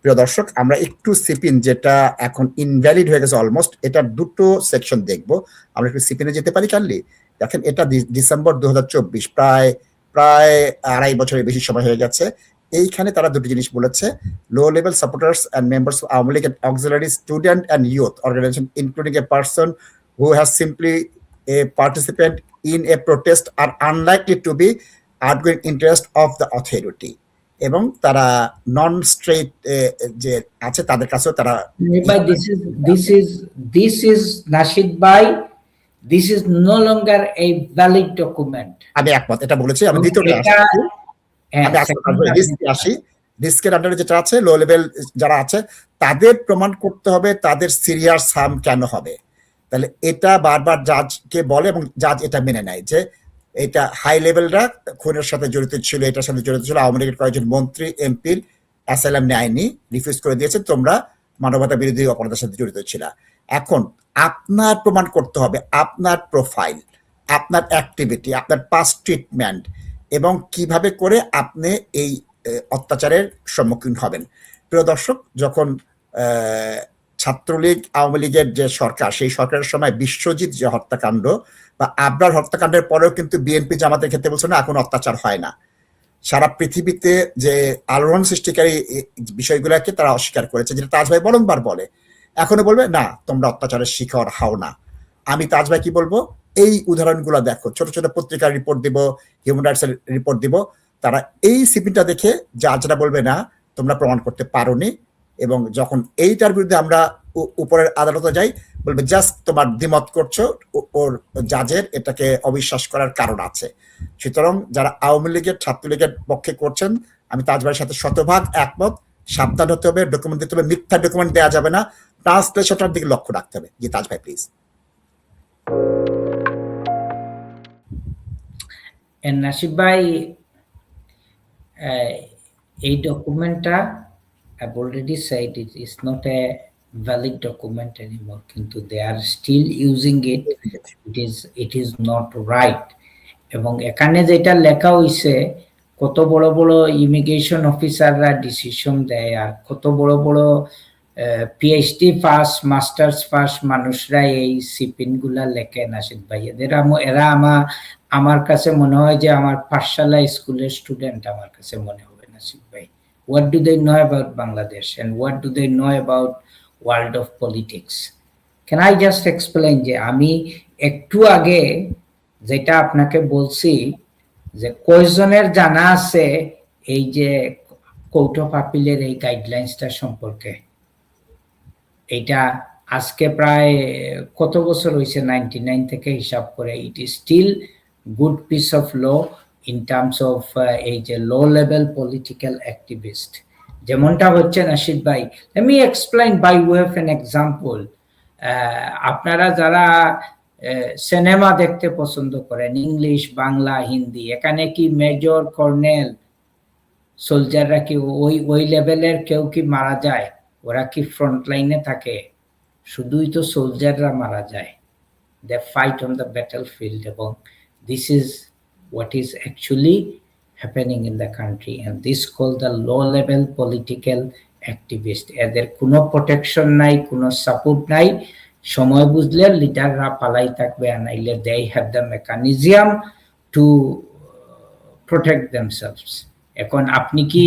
প্রিয় দর্শক, আমরা একটু সিপিন যেটা এখন ইনভ্যালিড হয়ে গেছে অলমোস্ট, এটার দুটো সেকশন দেখব। আমরা একটু সিপিনে যেতে পারি কাইন্ডলি। দেখেন, এটা ডিসেম্বর 2024, প্রায় প্রায় 2.5 বছরের বেশি সময় হয়ে গেছে। এইখানে তারা দুটো জিনিস বলেছে: low level supporters and members of Awami League auxiliary student and youth organisation including a person who has simply a participant in a protest are unlikely to be outgoing interest of the authority। এবং তারা নন straight যে আছে তাদের কাছেও তারা this is Nasheed bhai, this is no longer a valid document। আমি একমত, এটা বলেছি। আমি দ্বিতীয়টা আসি। রিস্কের আন্ডারে যেটা আছে, লো লেভেল যারা আছে তাদের প্রমাণ করতে হবে তাদের সিরিয়াস হার্ম কেন হবে। তাহলে এটা বারবার জাজকে বলে এবং জাজ এটা মেনে নেয় যে এটা হাই লেভেলরা খুনের সাথে জড়িত ছিল, এটার সাথে জড়িত ছিল। আওয়ামী লীগের কয়েকজন মন্ত্রী এমপির অ্যাসাইলাম নেয়নি, রিফিউজ করে দিয়েছে, তোমরা মানবতা বিরোধী অপরাধের সাথে জড়িত ছিল। এখন আপনার প্রমাণ করতে হবে আপনার প্রোফাইল, আপনার অ্যাক্টিভিটি, আপনার পাস্ট ট্রিটমেন্ট এবং কিভাবে করে আপনি এই অত্যাচারের সম্মুখীন হবেন। প্রিয় দর্শক, যখন ছাত্রলীগ আওয়ামী লীগের যে সরকার, সেই সরকারের সময় বিশ্বজিৎ যে হত্যাকাণ্ড বা আবরার হত্যাকাণ্ডের পরেও কিন্তু বিএনপি জামাতের ক্ষেত্রে বলছে না এখন অত্যাচার হয় না। সারা পৃথিবীতে যে আলোড়ন সৃষ্টিকারী বিষয়গুলোকে তারা অস্বীকার করেছে, যেটা তাজ ভাই বারংবার বলে। এখনো বলবে না তোমরা অত্যাচারের শিকার হও না। আমি তাজ ভাই কি বলবো, এই উদাহরণগুলো দেখো, ছোট ছোট পত্রিকার রিপোর্ট দিব, হিউম্যান রাইটস এর রিপোর্ট দিব, তারা এই সিপিটা দেখে জাজরা বলবে না তোমরা প্রমাণ করতে পারোনি। এবং যখন এইটার বিরুদ্ধে আমরা উপরের আদালতে যাই, বলবে জাস্ট তোমার দ্বিমত করছো, ওর জাজের এটাকে অবিশ্বাস করার কারণ আছে। সুতরাং যারা আওয়ামী লীগের ছাত্রলীগের পক্ষে করছেন, আমি তাজ ভাইয়ের সাথে শতভাগ একমত। সাবধান হতে হবে, ডকুমেন্ট দিতে হবে, মিথ্যা ডকুমেন্ট দেওয়া যাবে না, ট্রান্সলেশনটার দিকে লক্ষ্য রাখতে হবে। জি তাজ ভাই প্লিজ। নাসিব ভাই, এই ডকুমেন্টটা I've already said it is not a valid document anymore, কিন্তু they are still using it, it is not right। এবং এখানে যেটা লেখা হইছে, কত বড় বড় ইমিগ্রেশন অফিসাররা ডিসিশন দেয়, আর কত বড় বড় পিএইচডি পাস মাস্টার্স পাস মানুষরা এই সিপিন গুলা লেখে। নাসিদ ভাই, এরা আমার কাছে মনে হয় যে আমার পাঠশালা স্কুলের স্টুডেন্ট আমার কাছে মনে হবে। নাসিদ ভাই, what do they know about Bangladesh and what do they know about world of politics? Can I just explain যে আমি একটু আগে যেটা আপনাকে বলছি যে কয়জনের জানা আছে এই যে কোর্ট অফ আপিলের এই গাইডলাইন্সটা সম্পর্কে? এটা আজকে প্রায় কত বছর হয়েছে, 99 থেকে হিসাব করে, it is still good piece of law in terms of এই যে লো লেভেল পলিটিক্যাল অ্যাক্টিভিস্ট যেমনটা হচ্ছে। নাসিদ ভাই, let me explain by way of an example। আপনারা যারা সিনেমা দেখতে পছন্দ করেন, ইংলিশ, বাংলা, হিন্দি, এখানে কি মেজর, কর্নেল, সোলজাররা কি ওই লেভেলের কেউ কি মারা যায়? ওরা কি ফ্রন্ট লাইনে থাকে? শুধুই তো সোলজাররা মারা যায়। They fight on the battle field, এবং this is what is actually happening in the country, and this called the low level political activist। এদের কোনো প্রোটেকশন নাই, কোনো সাপোর্ট নাই। সময় বুঝলে লিডাররা পালাই থাকবে, আনাইলে they have the mechanism to protect themselves। এখন আপনি কি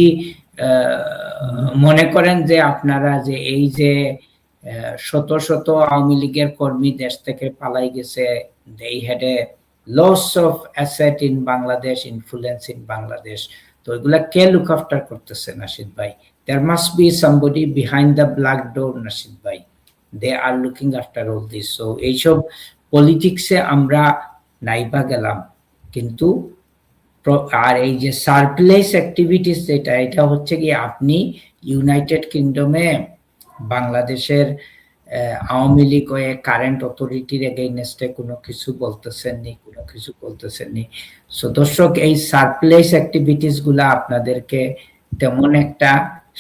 মনে করেন যে আপনারা যে এই যে শত শত আওয়ামী লীগের কর্মী দেশ থেকে পালাই গেছে, they had a loss of asset in Bangladesh, influence in Bangladesh, তো এগুলা কে লুক আফটার করতেছে? নাসিদ ভাই, there must be somebody behind the black door। Nasid ভাই, they are looking after all this। so এইসব পলিটিক্সে আমরা নাইবা গেলাম, কিন্তু আর এই যে সারপ্লেস অ্যাক্টিভিটিস যেটা, এটা হচ্ছে কি আপনি ইউনাইটেড কিংডমে বাংলাদেশের আওয়ামী লীগ হয়ে কারেন্ট অথরিটির এগেইনস্টে কোনো কিছু বলতেছেন নি। সো দর্শক, এই সারপ্লেস অ্যাক্টিভিটিস গুলা আপনাদেরকে তেমন একটা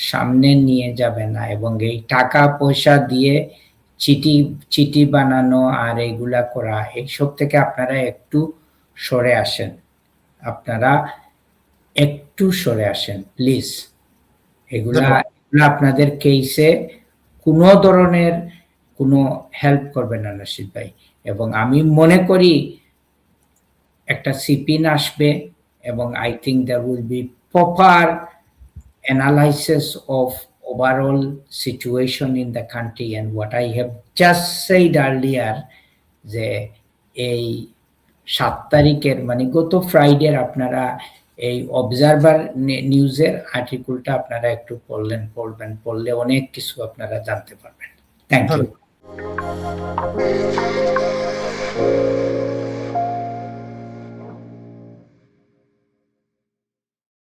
সামনে নিয়ে যাবে না, এবং এই টাকা পয়সা দিয়ে চিঠি বানানো আর এইগুলা করা, এইসব থেকে আপনারা একটু সরে আসেন, প্লিজ। এগুলা আপনাদের কেসে কোনো ধরনের কোনো হেল্প করবে না নাসির ভাই, এবং আমি মনে করি একটা সিপিন আসবে এবং I think there will be proper analysis of overall situation in the country, and what I have just said earlier যে এই 7 তারিখের মানে গত ফ্রাইডের আপনারা এই অবজারভার নিউজের আর্টিকেলটা আপনারা একটু পড়লে অনেক কিছু আপনারা জানতে পারবেন। Thank you.